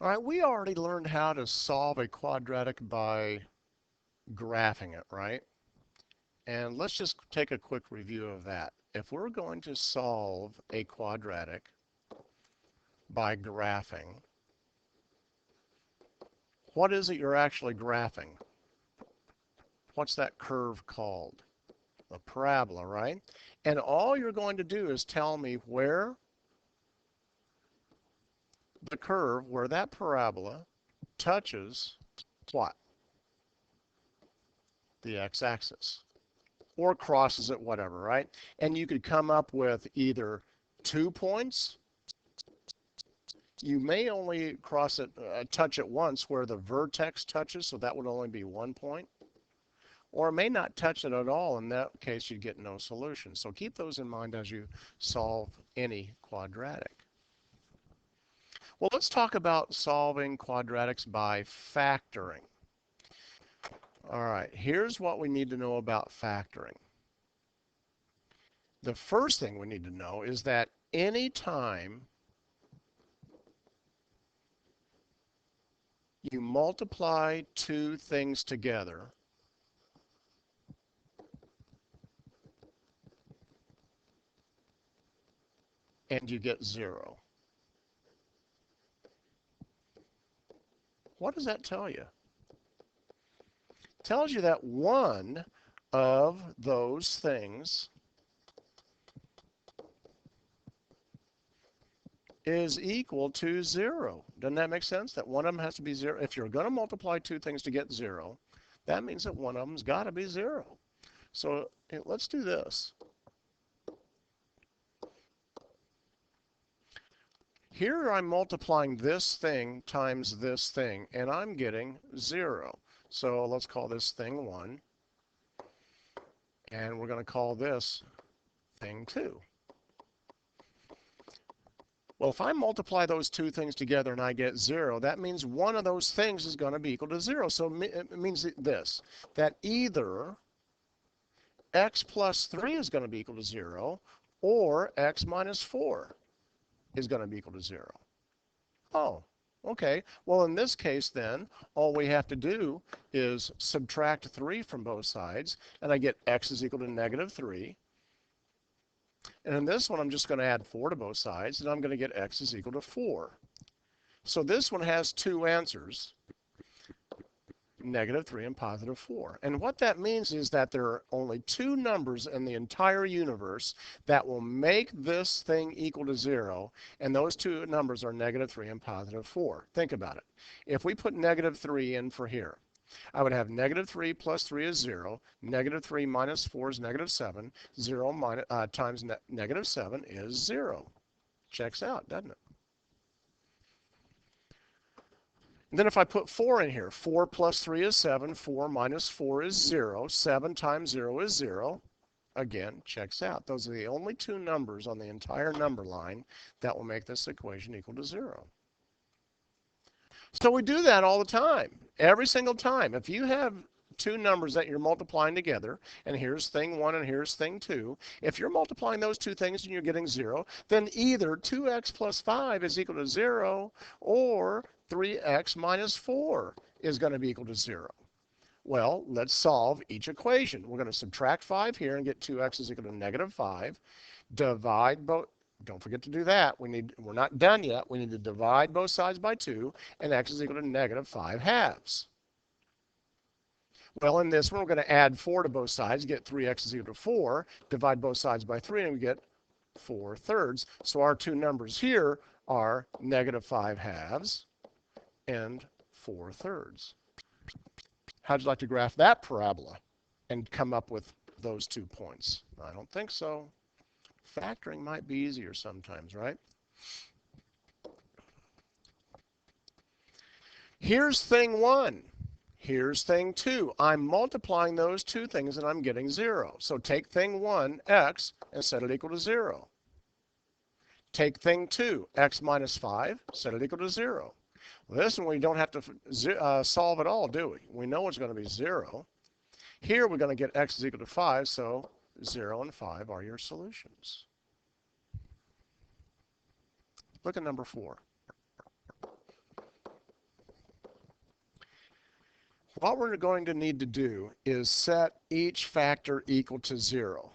All right, we already learned how to solve a quadratic by graphing it, right? And let's just take a quick review of that. If we're going to solve a quadratic by graphing, what is it you're actually graphing? What's that curve called? A parabola, right? And all you're going to do is tell me where the curve, where that parabola touches what? The x-axis. Or crosses it, whatever, right? And you could come up with either 2 points. You may only cross it, touch it once where the vertex touches, so that would only be 1 point. Or it may not touch it at all. In that case, you'd get no solution. So keep those in mind as you solve any quadratic. Well, let's talk about solving quadratics by factoring. All right, here's what we need to know about factoring. The first thing we need to know is that any time you multiply two things together, and you get 0. What does that tell you? It tells you that one of those things is equal to 0. Doesn't that make sense? That one of them has to be 0. If you're going to multiply two things to get 0, that means that one of them's got to be 0. So let's do this. Here I'm multiplying this thing times this thing, and I'm getting 0. So let's call this thing 1, and we're going to call this thing 2. Well, if I multiply those two things together and I get 0, that means one of those things is going to be equal to 0. So it means this, that either x plus 3 is going to be equal to 0, or x minus 4 is going to be equal to 0. Oh, okay. Well, in this case, then, all we have to do is subtract 3 from both sides, and I get x is equal to negative 3. And in this one, I'm just going to add 4 to both sides, and I'm going to get x is equal to 4. So this one has two answers, negative 3 and positive 4. And what that means is that there are only two numbers in the entire universe that will make this thing equal to 0, and those two numbers are negative 3 and positive 4. Think about it. If we put negative 3 in for here, I would have negative 3 plus 3 is 0. Negative 3 minus 4 is negative 7. 0 minus, times negative 7 is 0. Checks out, doesn't it? And then if I put 4 in here, 4 plus 3 is 7. 4 minus 4 is 0. 7 times 0 is 0. Again, checks out. Those are the only two numbers on the entire number line that will make this equation equal to 0. So we do that all the time, every single time. If you have two numbers that you're multiplying together, and here's thing 1 and here's thing 2, if you're multiplying those two things and you're getting 0, then either 2x plus 5 is equal to 0, or 3x minus 4 is going to be equal to 0. Well, let's solve each equation. We're going to subtract 5 here and get 2x is equal to negative 5. Divide both. Don't forget to do that. We're not done yet. We need to divide both sides by 2, and x is equal to negative 5 halves. Well, in this one, we're going to add 4 to both sides, get 3x is equal to 4, divide both sides by 3, and we get 4 thirds. So our two numbers here are negative 5 halves and 4 thirds. How'd you like to graph that parabola and come up with those 2 points? I don't think so. Factoring might be easier sometimes, right? Here's thing 1. Here's thing 2. I'm multiplying those two things and I'm getting 0. So take thing 1, x, and set it equal to 0. Take thing 2, x minus 5, set it equal to 0. Well, this one we don't have to solve at all, do we? We know it's going to be 0. Here we're going to get x is equal to 5, so 0 and 5 are your solutions. Look at number 4. What we're going to need to do is set each factor equal to 0.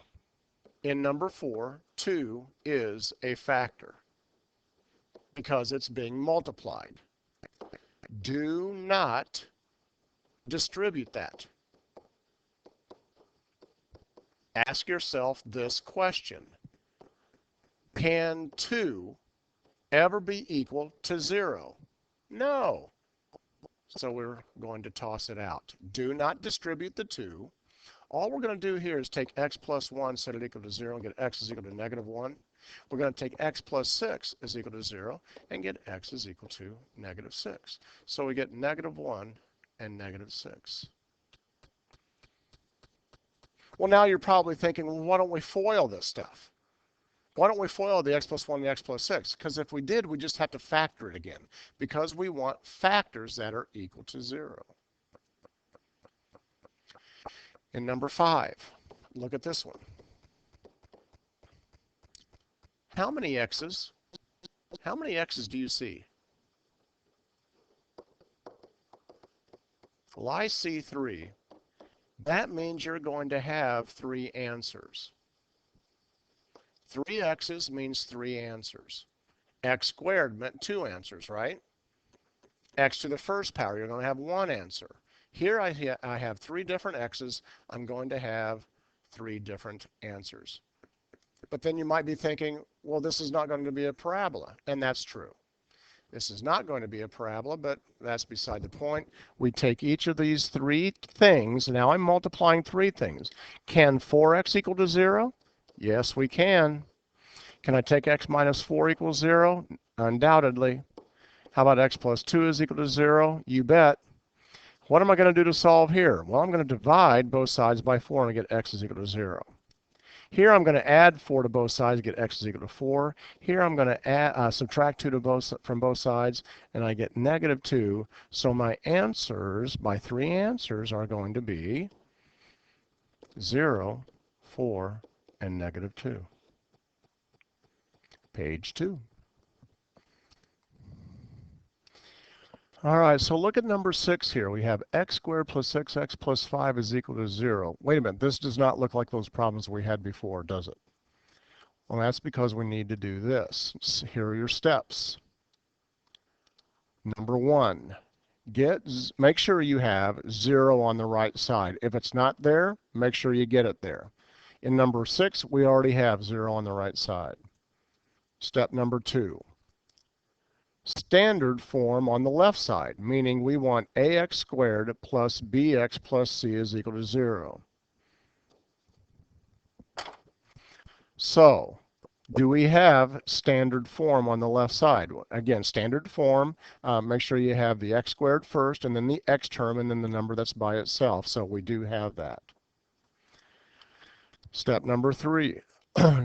In number 4, 2 is a factor because it's being multiplied. Do not distribute that. Ask yourself this question. Can 2 ever be equal to 0? No. So we're going to toss it out. Do not distribute the 2. All we're going to do here is take x plus 1, set it equal to 0, and get x is equal to negative 1. We're going to take x plus 6 is equal to 0 and get x is equal to negative 6. So we get negative 1 and negative 6. Well, now you're probably thinking, well, why don't we FOIL this stuff? Why don't we FOIL the x plus 1 and the x plus 6? Because if we did, we just have to factor it again because we want factors that are equal to 0. In number 5, look at this one. How many x's do you see? Well, I see 3. That means you're going to have 3 answers. 3 x's means 3 answers. X squared meant 2 answers, right? X to the first power, you're going to have 1 answer. Here I have 3 different x's. I'm going to have 3 different answers. But then you might be thinking, well, this is not going to be a parabola. And that's true. This is not going to be a parabola, but that's beside the point. We take each of these 3 things. Now I'm multiplying 3 things. Can 4x equal to 0? Yes, we can. Can I take x minus 4 equals 0? Undoubtedly. How about x plus 2 is equal to 0? You bet. What am I going to do to solve here? Well, I'm going to divide both sides by 4 and get x is equal to 0. Here I'm going to add 4 to both sides, get x is equal to 4. Here I'm going to subtract 2 from both sides, and I get negative 2. So my answers, my 3 answers, are going to be 0, 4, and negative 2. Page 2. All right, so look at number 6 here. We have x squared plus 6x plus 5 is equal to 0. Wait a minute, this does not look like those problems we had before, does it? Well, that's because we need to do this. Here are your steps. Number 1, make sure you have 0 on the right side. If it's not there, make sure you get it there. In number 6, we already have 0 on the right side. Step number 2. Standard form on the left side, meaning we want ax squared plus bx plus c is equal to 0. So, do we have standard form on the left side? Again, standard form, make sure you have the x squared first, and then the x term, and then the number that's by itself. So we do have that. Step number 3.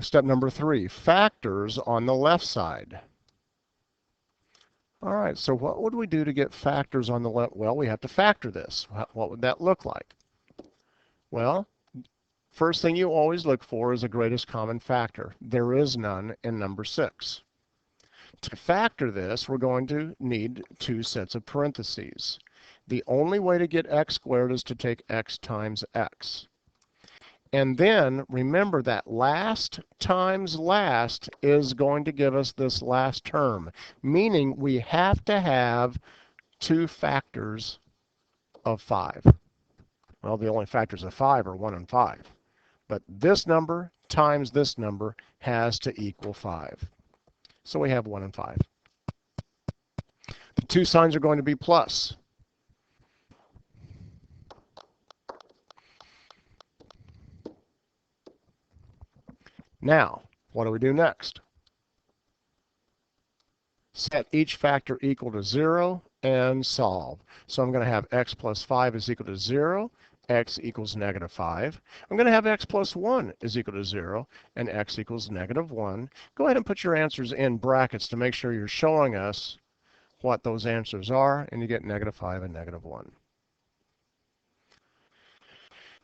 Step number 3, factors on the left side. All right, so what would we do to get factors on the left? Well, we have to factor this. What would that look like? Well, first thing you always look for is a greatest common factor. There is none in number 6. To factor this, we're going to need 2 sets of parentheses. The only way to get x squared is to take x times x. And then remember that last times last is going to give us this last term, meaning we have to have 2 factors of 5. Well, the only factors of 5 are 1 and 5. But this number times this number has to equal 5. So we have 1 and 5. The 2 signs are going to be plus. Now, what do we do next? Set each factor equal to 0 and solve. So I'm going to have x plus 5 is equal to 0, x equals negative 5. I'm going to have x plus 1 is equal to 0, and x equals negative 1. Go ahead and put your answers in brackets to make sure you're showing us what those answers are, and you get negative 5 and negative 1.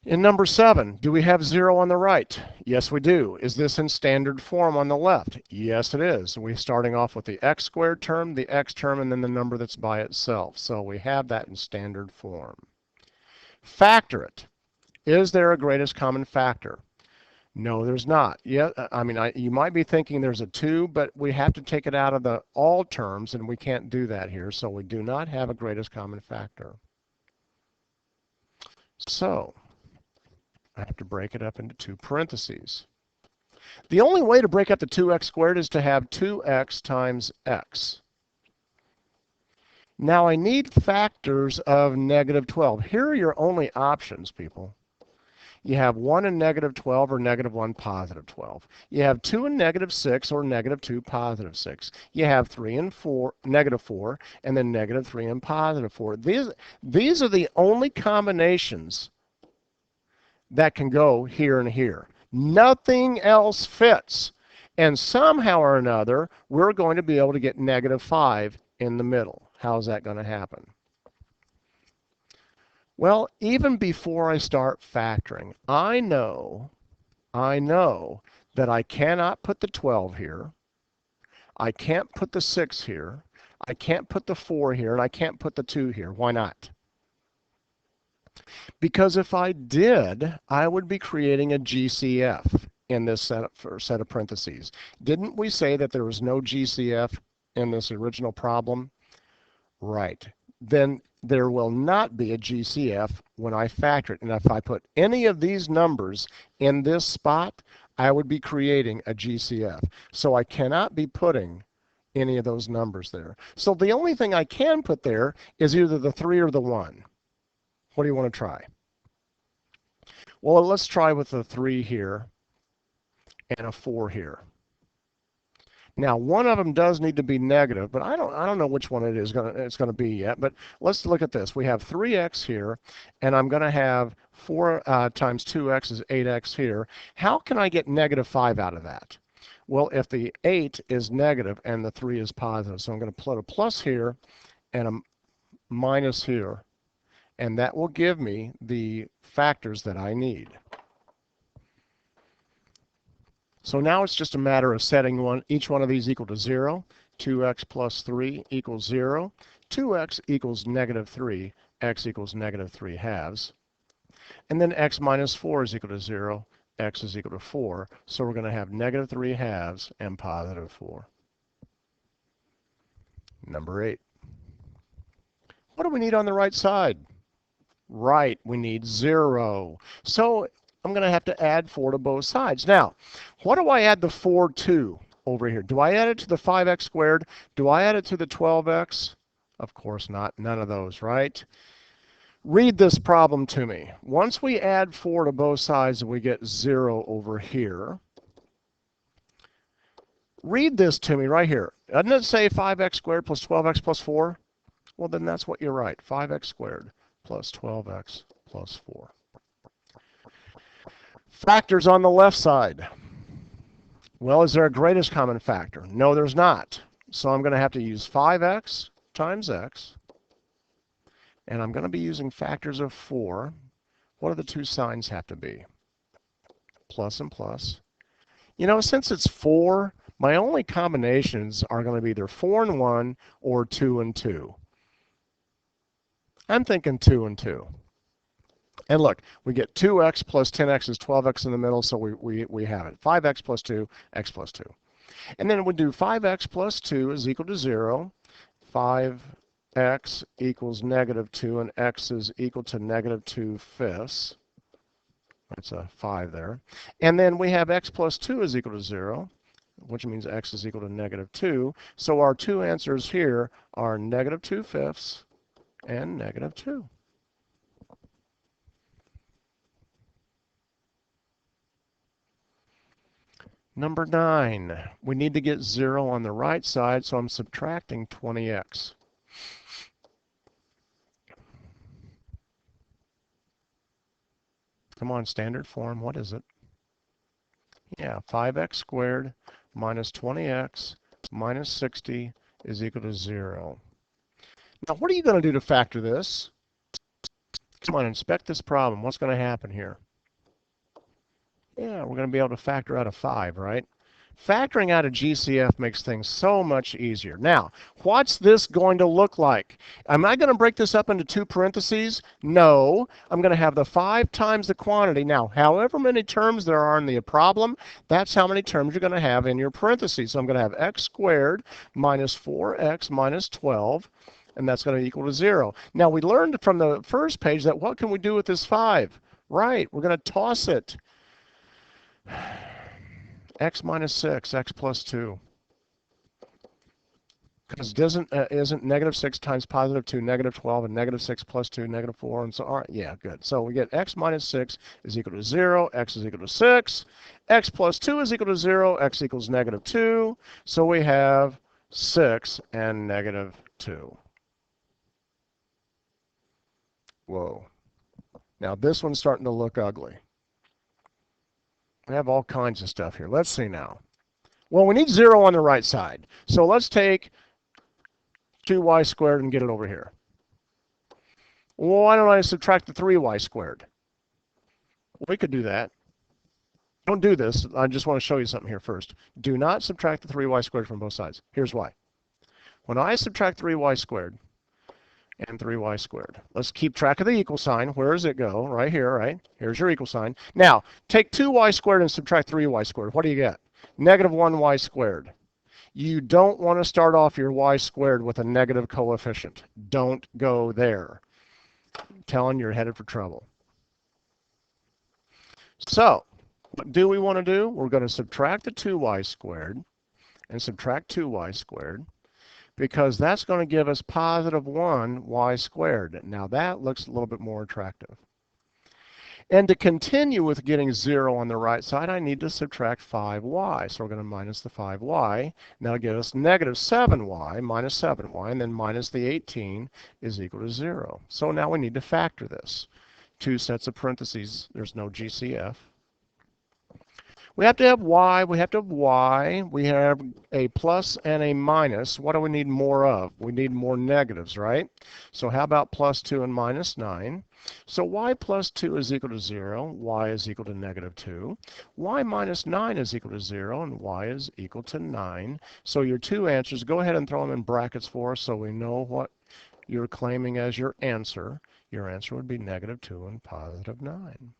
In number 7, do we have 0 on the right? Yes, we do. Is this in standard form on the left? Yes, it is. We're starting off with the x squared term, the x term, and then the number that's by itself. So we have that in standard form. Factor it. Is there a greatest common factor? No, there's not. Yeah, I mean, you might be thinking there's a 2, but we have to take it out of the all terms, and we can't do that here. So we do not have a greatest common factor. So I have to break it up into 2 parentheses. The only way to break up the 2x squared is to have 2x times x. Now I need factors of negative 12. Here are your only options, people. You have 1 and negative 12 or negative 1 positive 12. You have 2 and negative 6 or negative 2 positive 6. You have 3 and 4, negative 4, and then negative 3 and positive 4. These are the only combinations that can go here and here. Nothing else fits. And somehow or another, we're going to be able to get negative 5 in the middle. How's that going to happen? Well, even before I start factoring, I know that I cannot put the 12 here. I can't put the 6 here. I can't put the 4 here, and I can't put the 2 here. Why not? Because if I did, I would be creating a GCF in this set of parentheses. Didn't we say that there was no GCF in this original problem? Right. Then there will not be a GCF when I factor it. And if I put any of these numbers in this spot, I would be creating a GCF. So I cannot be putting any of those numbers there. So the only thing I can put there is either the 3 or the 1. What do you want to try? Well, let's try with a 3 here and a 4 here. Now, one of them does need to be negative, but I don't know which one it's going to be yet. But let's look at this. We have 3x here, and I'm going to have 4 times 2x is 8x here. How can I get negative 5 out of that? Well, if the 8 is negative and the 3 is positive, so I'm going to put a plus here and a minus here, and that will give me the factors that I need. So now it's just a matter of setting each one of these equal to 0. 2x plus 3 equals 0. 2x equals negative 3. X equals negative 3 halves. And then x minus 4 is equal to 0. X is equal to 4. So we're going to have negative 3 halves and positive 4. Number 8. What do we need on the right side? Right, we need 0. So I'm going to have to add 4 to both sides. Now, what do I add the 4 to over here? Do I add it to the 5x squared? Do I add it to the 12x? Of course not. None of those, right? Read this problem to me. Once we add 4 to both sides, we get 0 over here. Read this to me right here. Doesn't it say 5x squared plus 12x plus 4? Well, then that's what you're right. 5x squared plus 12x plus 4. Factors on the left side. Well, is there a greatest common factor? No, there's not. So I'm going to have to use 5x times x. And I'm going to be using factors of 4. What do the two signs have to be? Plus and plus. You know, since it's 4, my only combinations are going to be either 4 and 1 or 2 and 2. I'm thinking 2 and 2. And look, we get 2x plus 10x is 12x in the middle, so we have it. 5x plus 2, x plus 2. And then we do 5x plus 2 is equal to 0. 5x equals negative 2, and x is equal to negative 2/5. That's a 5 there. And then we have x plus 2 is equal to 0, which means x is equal to negative 2. So our two answers here are negative 2/5 and negative 2. Number 9, we need to get 0 on the right side, so I'm subtracting 20x. Come on, standard form, what is it? Yeah, 5x squared minus 20x minus 60 is equal to 0. Now, what are you going to do to factor this? Come on, inspect this problem. What's going to happen here? Yeah, we're going to be able to factor out a 5, right? Factoring out a GCF makes things so much easier. Now, what's this going to look like? Am I going to break this up into two parentheses? No. I'm going to have the 5 times the quantity. Now, however many terms there are in the problem, that's how many terms you're going to have in your parentheses. So I'm going to have x squared minus 4x minus 12, and that's going to equal to 0. Now, we learned from the first page that what can we do with this 5? Right, we're going to toss it. X minus 6, x plus 2. Because isn't negative 6 times positive 2 negative 12, and negative 6 plus 2 negative 4, and so on. Yeah, good. So we get x minus 6 is equal to 0, x is equal to 6, x plus 2 is equal to 0, x equals negative 2. So we have 6 and negative 2. Whoa. Now this one's starting to look ugly. We have all kinds of stuff here. Let's see now. Well, we need 0 on the right side. So let's take 2y squared and get it over here. Well, why don't I subtract the 3y squared? We could do that. Don't do this. I just want to show you something here first. Do not subtract the 3y squared from both sides. Here's why. When I subtract 3y squared and 3y squared, let's keep track of the equal sign. Where does it go? Right here, right? Here's your equal sign. Now, take 2y squared and subtract 3y squared. What do you get? Negative 1y squared. You don't want to start off your y squared with a negative coefficient. Don't go there. I'm telling you, you're headed for trouble. So, what do we want to do? We're going to subtract the 2y squared and subtract 2y squared, because that's going to give us positive 1y squared. Now that looks a little bit more attractive. And to continue with getting 0 on the right side, I need to subtract 5y. So we're going to minus the 5y. And that'll give us negative 7y minus 7y, and then minus the 18 is equal to 0. So now we need to factor this. 2 sets of parentheses. There's no GCF. We have to have y, we have to have y, we have a plus and a minus. What do we need more of? We need more negatives, right? So how about plus 2 and minus 9? So y plus 2 is equal to 0, y is equal to negative 2. Y minus 9 is equal to 0, and y is equal to 9. So your two answers, go ahead and throw them in brackets for us so we know what you're claiming as your answer. Your answer would be negative 2 and positive 9.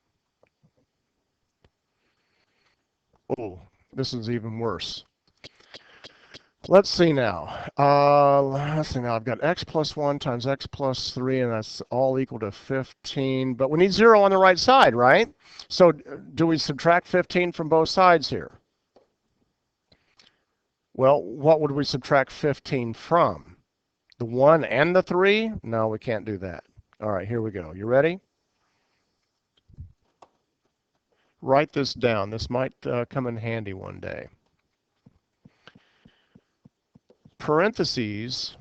Oh, this is even worse. Let's see now. I've got x plus 1 times x plus 3, and that's all equal to 15. But we need 0 on the right side, right? So do we subtract 15 from both sides here? Well, what would we subtract 15 from? The 1 and the 3? No, we can't do that. All right, here we go. You ready? Write this down. This might come in handy one day. Parentheses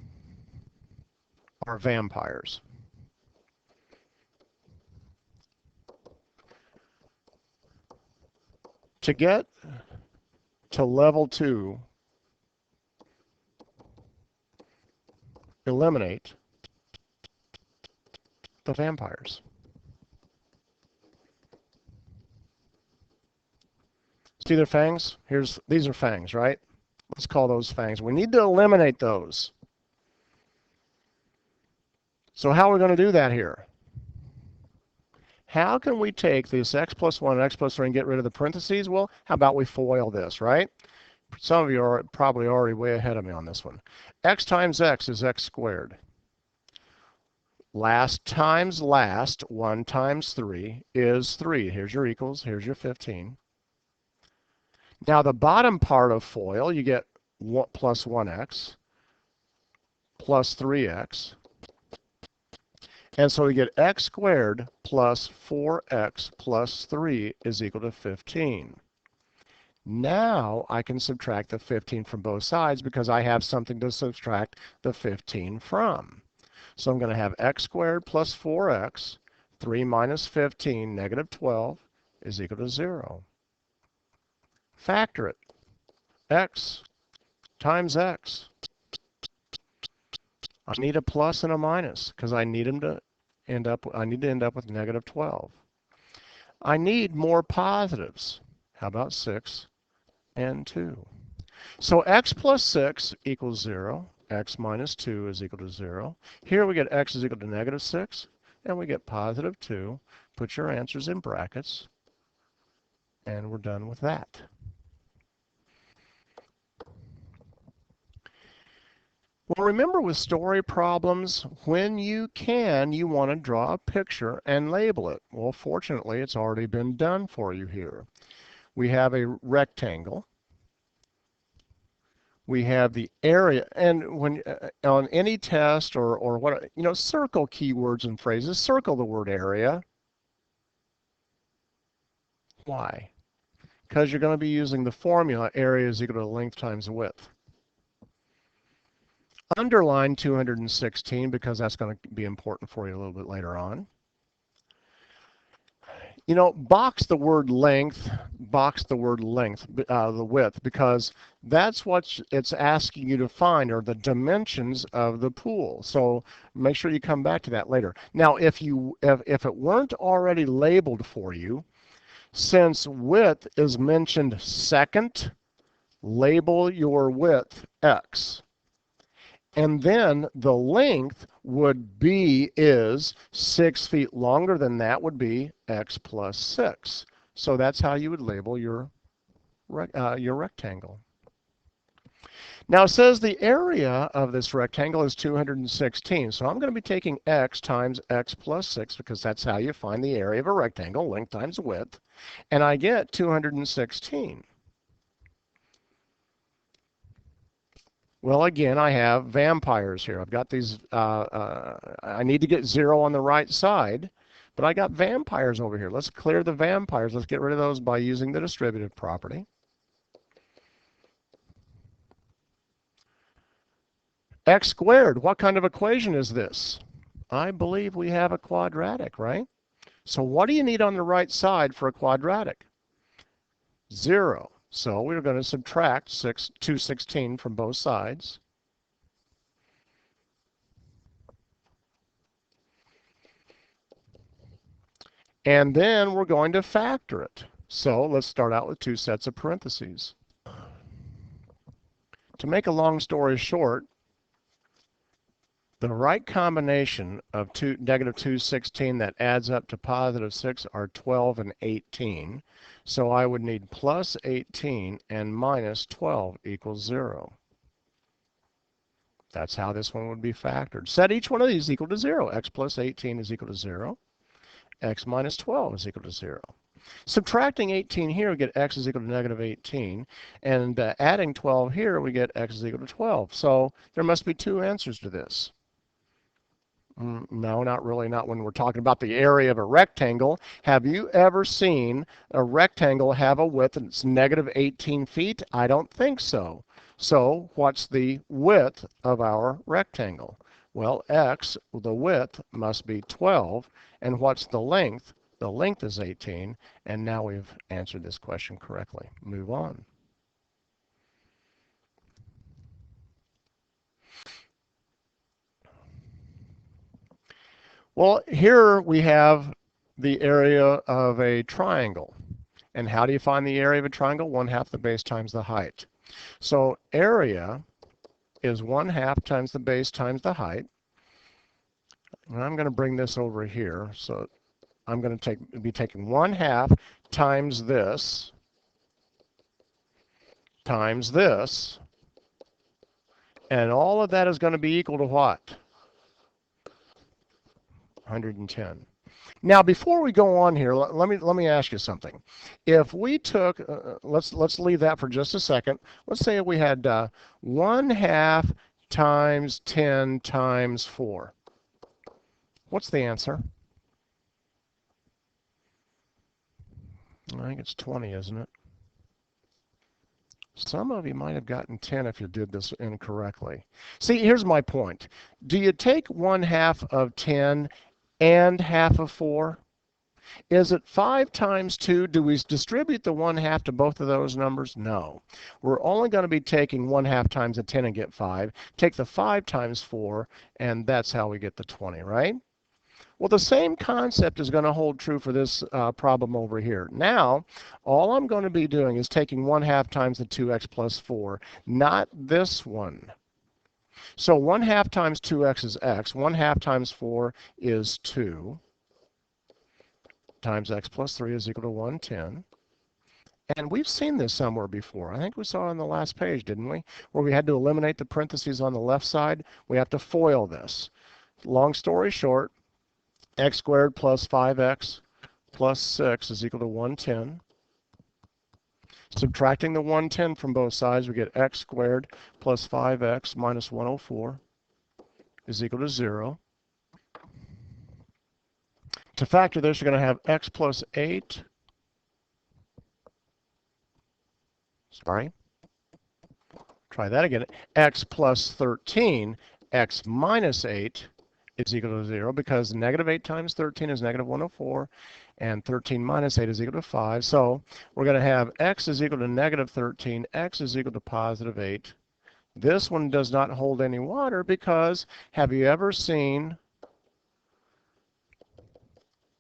are vampires. To get to level 2, eliminate the vampires. See their fangs? These are fangs, right? Let's call those fangs. We need to eliminate those. So how are we going to do that here? How can we take this x plus 1 and x plus 3 and get rid of the parentheses? Well, how about we FOIL this, right? Some of you are probably already way ahead of me on this one. X times x is x squared. Last times last, 1 times 3 is 3. Here's your equals. Here's your 15. Now the bottom part of FOIL, you get plus 1x plus 3x. And so we get x squared plus 4x plus 3 is equal to 15. Now I can subtract the 15 from both sides because I have something to subtract the 15 from. So I'm going to have x squared plus 4x, 3 minus 15, negative 12, is equal to 0. Factor it. X times x. I need a plus and a minus because I need to end up with negative 12. I need more positives. How about 6 and 2. So x plus 6 equals 0. X minus 2 is equal to 0. Here we get x is equal to negative 6, and we get positive 2. Put your answers in brackets, and we're done with that. Well, remember with story problems, when you can, you want to draw a picture and label it. Well, fortunately, it's already been done for you here. We have a rectangle. We have the area, and when on any test or what, circle keywords and phrases, circle the word area. Why? Because you're going to be using the formula area is equal to length times width. Underline 216 because that's going to be important for you a little bit later on. Box the word length, the width, because that's what it's asking you to find, are the dimensions of the pool. So make sure you come back to that later. Now, if it weren't already labeled for you, since width is mentioned second, label your width x. And then the length is 6 feet longer than that would be x plus 6. So that's how you would label your rectangle. Now it says the area of this rectangle is 216. So I'm going to be taking x times x plus 6 because that's how you find the area of a rectangle, length times width. And I get 216. Well, again, I have vampires here. I've got these, I need to get 0 on the right side, but I got vampires over here. Let's clear the vampires. Let's get rid of those by using the distributive property. X squared, what kind of equation is this? I believe we have a quadratic, right? So what do you need on the right side for a quadratic? 0. So we're going to subtract 216 from both sides. And then we're going to factor it. So let's start out with 2 sets of parentheses. To make a long story short, the right combination of negative 216 that adds up to positive 6 are 12 and 18. So I would need plus 18 and minus 12 equals 0. That's how this one would be factored. Set each one of these equal to 0. X plus 18 is equal to 0. X minus 12 is equal to 0. Subtracting 18 here, we get x is equal to negative 18. And adding 12 here, we get x is equal to 12. So there must be 2 answers to this. No, not really, not when we're talking about the area of a rectangle. Have you ever seen a rectangle have a width that's negative 18 feet? I don't think so. So what's the width of our rectangle? Well, x, the width, must be 12. And what's the length? The length is 18. And now we've answered this question correctly. Move on. Well, here we have the area of a triangle. And how do you find the area of a triangle? 1/2 the base times the height. So area is 1/2 times the base times the height. And I'm going to bring this over here. So I'm going to be taking 1/2 times this, and all of that is going to be equal to what? 110. Now, before we go on here, let me ask you something. If we took, let's leave that for just a second. Let's say we had 1/2 times 10 times 4. What's the answer? I think it's 20, isn't it? Some of you might have gotten 10 if you did this incorrectly. See, here's my point. Do you take 1/2 of 10 and half of 4? Is it 5 times 2? Do we distribute the 1/2 to both of those numbers? No. We're only going to be taking 1/2 times a 10 and get 5. Take the 5 times 4, and that's how we get the 20, right? Well, the same concept is going to hold true for this problem over here. Now, all I'm going to be doing is taking 1/2 times the 2x plus 4, not this one. So 1/2 times 2x is x. 1/2 times 4 is 2 times x plus 3 is equal to 110. And we've seen this somewhere before. I think we saw it on the last page, didn't we? Where we had to eliminate the parentheses on the left side. We have to FOIL this. Long story short, x squared plus 5x plus 6 is equal to 110. Subtracting the 110 from both sides, we get x squared plus 5x minus 104 is equal to 0. To factor this, you're going to have x plus 8. Sorry. Try that again. X plus 13, x minus 8 is equal to 0 because negative 8 times 13 is negative 104, and 13 minus 8 is equal to 5. So we're going to have x is equal to negative 13, x is equal to positive 8. This one does not hold any water because have you ever seen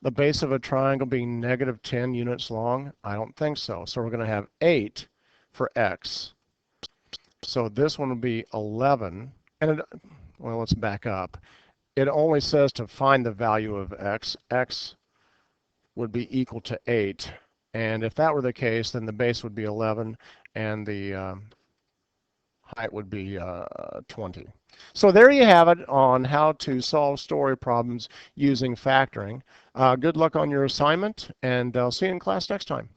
the base of a triangle being negative 10 units long? I don't think so. So we're going to have 8 for x. So this one would be 11. And well, let's back up. It only says to find the value of x. X would be equal to 8. And if that were the case, then the base would be 11 and the height would be 20. So there you have it on how to solve story problems using factoring. Good luck on your assignment, and I'll see you in class next time.